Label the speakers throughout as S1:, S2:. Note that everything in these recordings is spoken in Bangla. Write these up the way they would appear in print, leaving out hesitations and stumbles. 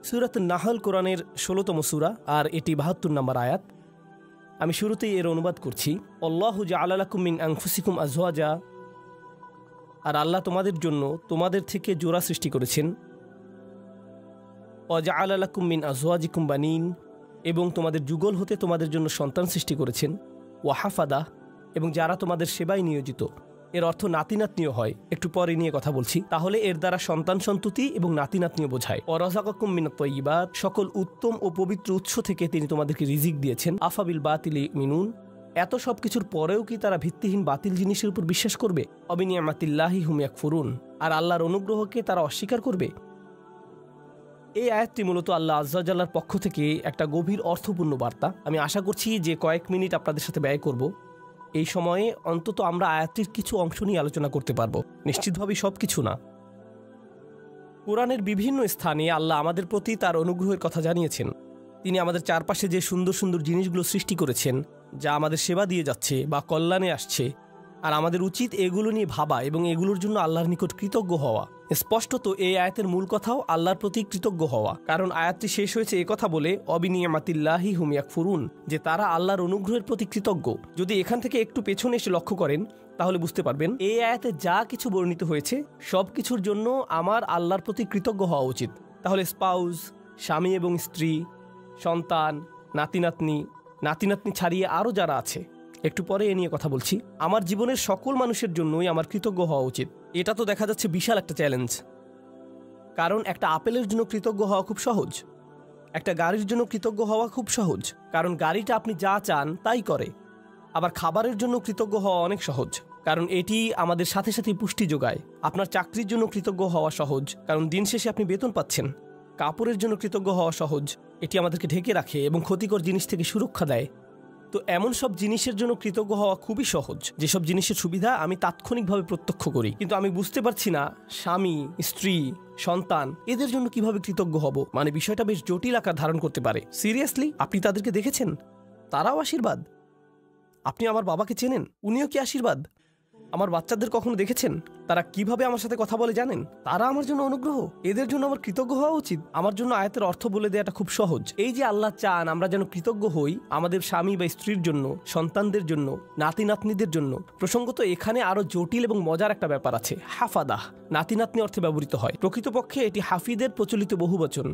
S1: সূরাত নাহল কোরআনের ১৬তম সূরা আর এটি ৭২ নম্বর আয়াত। আমি শুরুতেই এর অনুবাদ করছি। আল্লাহু জাআলা লাকুম মিন আনফুসিকুম আজওয়াজা, আর আল্লাহ তোমাদের জন্য তোমাদের থেকে জোড়া সৃষ্টি করেছেন। ওয়া জাআলা লাকুম মিন আজওয়াজিকুম বানিন, এবং তোমাদের যুগল হতে তোমাদের জন্য সন্তান সৃষ্টি করেছেন। ওয়া হাফাদা, এবং যারা তোমাদের সেবায় নিয়োজিত। এর অর্থ নাতি নাতনিও হয়, একটু পরে নিয়ে কথা বলছি। তাহলে এর দ্বারা সন্তান সন্ততি এবং নাতি নাতনিও বোঝায়। ওয়া রাযাকাকুম মিনাত তাইয়্যিবাত, সকল উত্তম ও পবিত্র উৎস থেকে তিনি তোমাদেরকে রিজিক দিয়েছেন। আফাবিল বাতিলি মিনুন, এত সব কিছুর পরেও কি তারা ভিত্তিহীন বাতিল জিনিসের উপর বিশ্বাস করবে? অবিনিয়ামাতিল্লাহি হুম ইয়াকফুরুন, আর আল্লাহর অনুগ্রহকে তারা অস্বীকার করবে। এই আয়াতটি মূলত আল্লাহ আযজা ওয়া জাল্লার পক্ষ থেকে একটা গভীর অর্থপূর্ণ বার্তা। আমি আশা করছি যে কয়েক মিনিট আপনাদের সাথে ব্যয় করব। এই সময়ে অন্তত আমরা আয়াতটির কিছু অংশ নিয়ে আলোচনা করতে পারবো, নিশ্চিতভাবেই সব কিছু না। কোরআনের বিভিন্ন স্থানে আল্লাহ আমাদের প্রতি তার অনুগ্রহের কথা জানিয়েছেন। তিনি আমাদের চারপাশে যে সুন্দর সুন্দর জিনিসগুলো সৃষ্টি করেছেন, যা আমাদের সেবা দিয়ে যাচ্ছে বা কল্যাণে আসছে, আর আমাদের উচিত এগুলো নিয়ে ভাবা এবং এগুলোর জন্য আল্লাহর নিকট কৃতজ্ঞ হওয়া। স্পষ্টত এই আয়াতের মূল কথাও আল্লাহর প্রতি কৃতজ্ঞ হওয়া, কারণ আয়াতটি শেষ হয়েছে এ কথা বলে অবিনিয়ামাতিল্লাহি হুম ইয়াকফুরুন, যে তারা আল্লাহর অনুগ্রহের প্রতি কৃতজ্ঞ। যদি এখান থেকে একটু পেছনে এসে লক্ষ্য করেন তাহলে বুঝতে পারবেন এই আয়াতে যা কিছু বর্ণিত হয়েছে সব কিছুর জন্য আমার আল্লাহর প্রতি কৃতজ্ঞ হওয়া উচিত। তাহলে স্পাউস, স্বামী এবং স্ত্রী, সন্তান, নাতি নাতনি, নাতি নাতনি ছাড়িয়ে আরও যারা আছে, একটু পরে এ নিয়ে কথা বলছি, আমার জীবনের সকল মানুষের জন্যই আমার কৃতজ্ঞ হওয়া উচিত। এটা তো দেখা যাচ্ছে বিশাল একটা চ্যালেঞ্জ, কারণ একটা আপেলের জন্য কৃতজ্ঞ হওয়া খুব সহজ, একটা গাড়ির জন্য কৃতজ্ঞ হওয়া খুব সহজ, কারণ গাড়িটা আপনি যা চান তাই করে। আবার খাবারের জন্য কৃতজ্ঞ হওয়া অনেক সহজ, কারণ এটি আমাদের সাথে সাথে পুষ্টি যোগায়। আপনার চাকরির জন্য কৃতজ্ঞ হওয়া সহজ, কারণ দিন শেষে আপনি বেতন পাচ্ছেন। কাপড়ের জন্য কৃতজ্ঞ হওয়া সহজ, এটি আমাদেরকে ঢেকে রাখে এবং ক্ষতিকর জিনিস থেকে সুরক্ষা দেয়। তো এমন সব জিনিসের জন্য কৃতজ্ঞ হওয়া খুবই সহজ, যেসব জিনিসের সুবিধা আমি তাৎক্ষণিকভাবে প্রত্যক্ষ করি, কিন্তু আমি বুঝতে পারছি না স্বামী, স্ত্রী, সন্তান এদের জন্য কিভাবে কৃতজ্ঞ হব। মানে বিষয়টা বেশ জটিল আকার ধারণ করতে পারে। সিরিয়াসলি, আপনি তাদেরকে দেখেছেন? তারাও আশীর্বাদ। আপনি আমার বাবাকে চেনেন, উনিও কি আশীর্বাদ? আমার বাচ্চাদের কখনো দেখেছেন তারা কিভাবে আমার সাথে কথা বলে জানেন? তারা আমার জন্য অনুগ্রহ। এদের জন্য আমার কৃতজ্ঞ হওয়া উচিত। আমার জন্য আয়াতের অর্থ বলে দেওয়াটা খুব সহজ। এই যে আল্লাহ চান আমরা যেন কৃতজ্ঞ হই আমাদের স্বামী বা স্ত্রীর জন্য, সন্তানদের জন্য, নাতি নাতনিদের জন্য। প্রসঙ্গত এখানে আরো জটিল এবং মজার একটা ব্যাপার আছে। হাফাদাহ নাতি নাতনি অর্থে ব্যবহৃত হয়। প্রকৃতপক্ষে এটি হাফিদের প্রচলিত বহুবচন।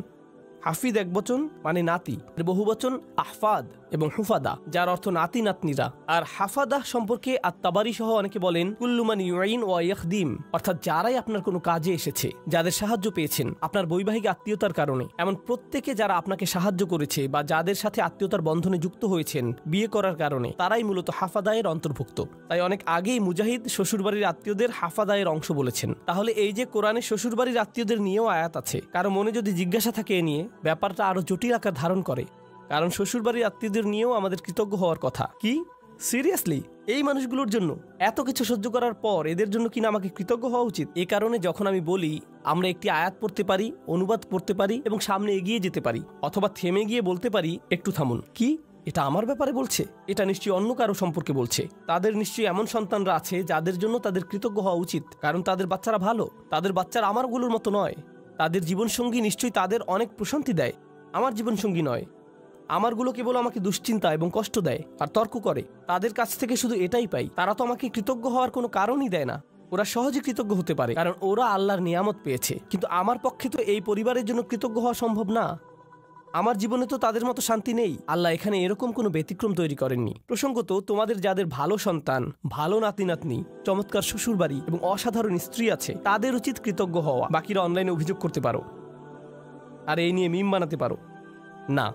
S1: হাফিদ একবচন মানে নাতি, বহুবচন আহফাদ এবং হুফাদা, যার অর্থ নাতি নাতনিরা। আর হাফাদাহ সম্পর্কে আত-তাবারি সহ অনেকে বলেন কুল্লু মান ইউইন ওয়া ইয়াখদিম, অর্থাৎ যারাই আপনার কোনো কাজে এসেছে, যাদের সাহায্য পেয়েছেন আপনার বৈবাহিক আত্মীয়তার কারণে, এমন প্রত্যেকে যারা আপনাকে সাহায্য করেছে বা যাদের সাথে আত্মীয়তার বন্ধনে যুক্ত হয়েছেন বিয়ে করার কারণে, তারাই মূলত হাফাদায়ের অন্তর্ভুক্ত। তাই অনেক আগেই মুজাহিদ শ্বশুরবাড়ির আত্মীয়দের হাফাদায়ের অংশ বলেছেন। তাহলে এই যে কোরআনে শ্বশুরবাড়ির আত্মীয়দের নিয়েও আয়াত আছে, কারো মনে যদি জিজ্ঞাসা থাকে এ নিয়ে, ব্যাপারটা আরো জটিল আকার ধারণ করে, কারণ শ্বশুরবাড়ির আত্মীয়দের নিয়েও আমাদের কৃতজ্ঞ হওয়ার কথা। কি সিরিয়াসলি? এই মানুষগুলোর জন্য এত কিছু সহ্য করার পর এদের জন্য কিনা আমাকে কৃতজ্ঞ হওয়া উচিত? এ কারণে যখন আমি বলি আমরা একটি আয়াত পড়তে পারি, অনুবাদ পড়তে পারি এবং সামনে এগিয়ে যেতে পারি, অথবা থেমে গিয়ে বলতে পারি একটু থামুন, কি এটা আমার ব্যাপারে বলছে? এটা নিশ্চয়ই অন্য কারো সম্পর্কে বলছে। তাদের নিশ্চয়ই এমন সন্তানরা আছে যাদের জন্য তাদের কৃতজ্ঞ হওয়া উচিত, কারণ তাদের বাচ্চারা ভালো। তাদের বাচ্চারা আমারগুলোর মতো নয়। তাদের জীবনসঙ্গী নিশ্চয়ই তাদের অনেক প্রশান্তি দেয়, আমার জীবনসঙ্গী নয়। আমারগুলো কেবল আমাকে দুশ্চিন্তা এবং কষ্ট দেয় আর তর্ক করে। তাদের কাছ থেকে শুধু এটাই পাই। তারা তো আমাকে কৃতজ্ঞ হওয়ার কোনো কারণই দেয় না। ওরা সহজে কৃতজ্ঞ হতে পারে কারণ ওরা আল্লাহর নিয়ামত পেয়েছে, কিন্তু আমার পক্ষে তো এই পরিবারের জন্য কৃতজ্ঞ হওয়া সম্ভব না। আমার জীবনে তো তাদের মতো শান্তি নেই। আল্লাহ এখানে এরকম কোনো ব্যতিক্রম তৈরি করেননি। প্রসঙ্গত, তোমাদের যাদের ভালো সন্তান, ভালো নাতি নাতনি, চমৎকার শ্বশুরবাড়ি এবং অসাধারণ স্ত্রী আছে, তাদের উচিত কৃতজ্ঞ হওয়া। বাকিরা অনলাইনে অভিযোগ করতে পারো আর এই নিয়ে মিম বানাতে পারো। না,